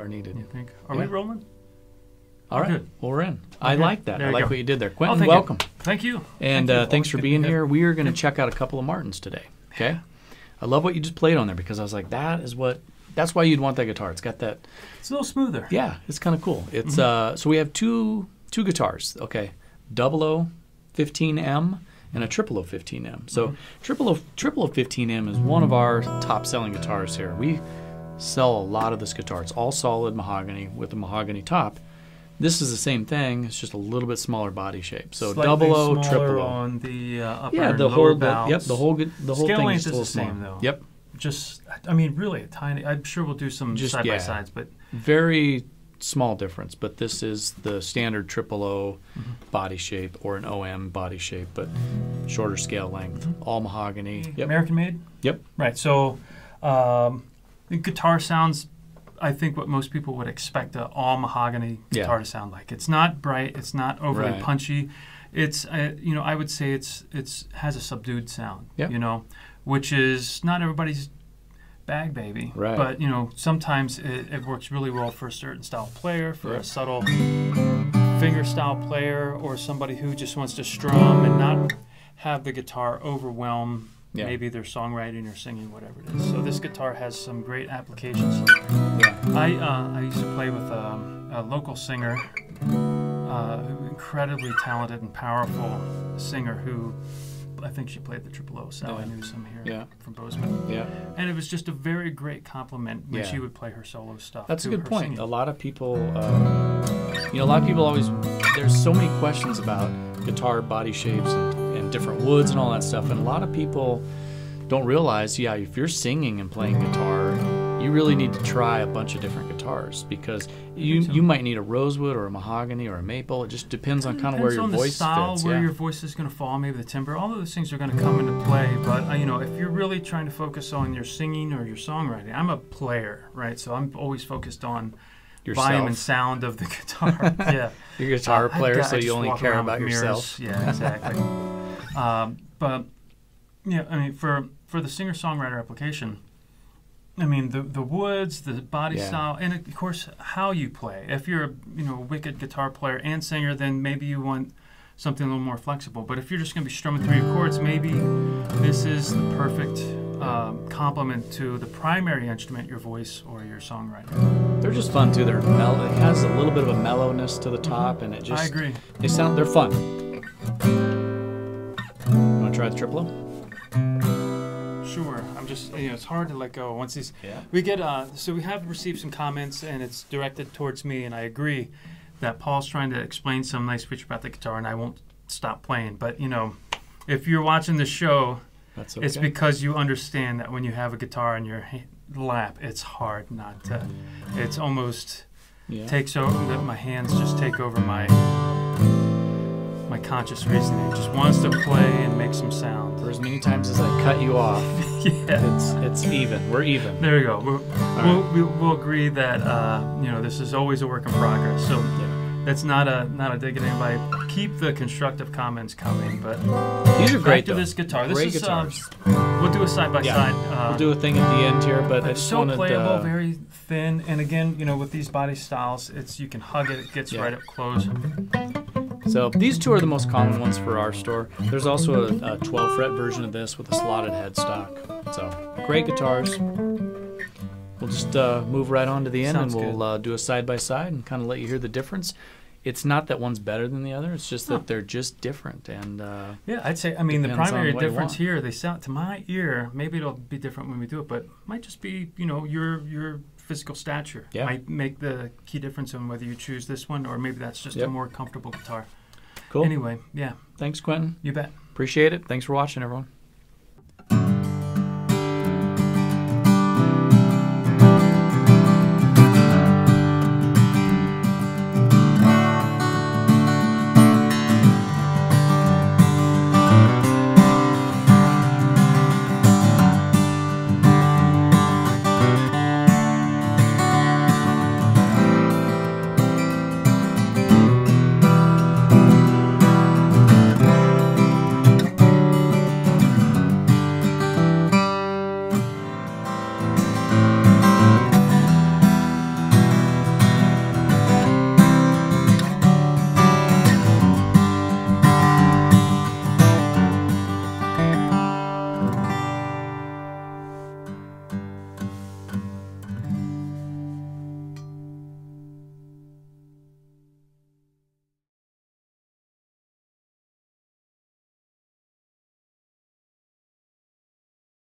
are needed. You think? Are we rolling? All right. Good. Well, we're in. I like that. I like what you did there. Quentin, Oh, welcome. Thank you. And thanks for being here. We are going to check out a couple of Martins today. Okay? I love what you just played on there because I was like, that's why you'd want that guitar. It's got that. It's a little smoother. Yeah, it's kind of cool. It's so we have two guitars. Okay, 0015M and a 0015M. So 0015M is one of our top selling guitars here. We sell a lot of this guitar. It's all solid mahogany with a mahogany top. This is the same thing. It's just a little bit smaller body shape. So slightly 00, smaller 00 on the upper yeah, and the lower whole valves. yep, the whole Scale thing length is still the small. same though. Yep. Just, I mean, really a tiny. I'm sure we'll do some side by sides, but very small difference. But this is the standard 00 body shape or an OM body shape, but shorter scale length, all mahogany. Yep. American made. Yep. Right. So, the guitar sounds, I think, what most people would expect a all mahogany guitar to sound like. It's not bright. It's not overly punchy. It's I would say it's has a subdued sound. Yep. Which is not everybody's bag, baby. Right. But sometimes it works really well for a certain style player, for a subtle finger style player, or somebody who just wants to strum and not have the guitar overwhelm maybe their songwriting or singing, whatever it is. So this guitar has some great applications. Yeah. I used to play with a local singer, incredibly talented and powerful singer who I think she played the 00. Sally Newsome here from Bozeman. Yeah. And it was just a very great compliment when she would play her solo stuff. That's a good point. Singing. A lot of people, always, there's so many questions about guitar body shapes and different woods and all that stuff. And a lot of people don't realize, if you're singing and playing guitar, you really need to try a bunch of different guitars because you might need a rosewood or a mahogany or a maple. It just depends on kind of where your voice fits. Depends on the style, where your voice is going to fall, maybe the timbre. All of those things are going to come into play. But if you're really trying to focus on your singing or your songwriting, I'm a player, right? So I'm always focused on yourself. Volume and sound of the guitar. Yeah, you're a guitar player, so you only care about yourself. Yeah, exactly. But for the singer-songwriter application, the woods, the body style, and of course how you play. If you're a wicked guitar player and singer, then maybe you want something a little more flexible. But if you're just going to be strumming through your chords, maybe this is the perfect complement to the primary instrument, your voice or your songwriting. They're just fun too. They're mellow. It has a little bit of a mellowness to the top, and it just. I agree. They're fun. You want to try the 00? Sure. I'm just, it's hard to let go once these. Yeah. We get so we have received some comments, and it's directed towards me, and I agree that Paul's trying to explain some nice feature about the guitar, and I won't stop playing. But if you're watching the show, that's okay. It's because you understand that when you have a guitar in your lap, it's hard not to. It's almost takes over. That my hands just take over my conscious reasoning. It just wants to play and make some sound. For as many times as I cut you off, it's even. We're even. There we go. We'll agree that this is always a work in progress. So that's not a dig at anybody. Keep the constructive comments coming. But these are great. Back to this guitar. Great this is guitars. We'll do a side by side. We'll do a thing at the end here, but I just so wanted playable, very thin, and again, with these body styles, you can hug it. It gets right up close. So these two are the most common ones for our store. There's also a 12 fret version of this with a slotted headstock. So great guitars. We'll just move right on to the end. Sounds and we'll do a side by side and kind of let you hear the difference. It's not that one's better than the other. It's just that they're just different. And I'd say, the primary difference here, they sound to my ear. Maybe it'll be different when we do it, but it might just be your physical stature. Might make the key difference in whether you choose this one or maybe that's just a more comfortable guitar. Cool. Anyway, Thanks, Quentin. You bet. Appreciate it. Thanks for watching, everyone.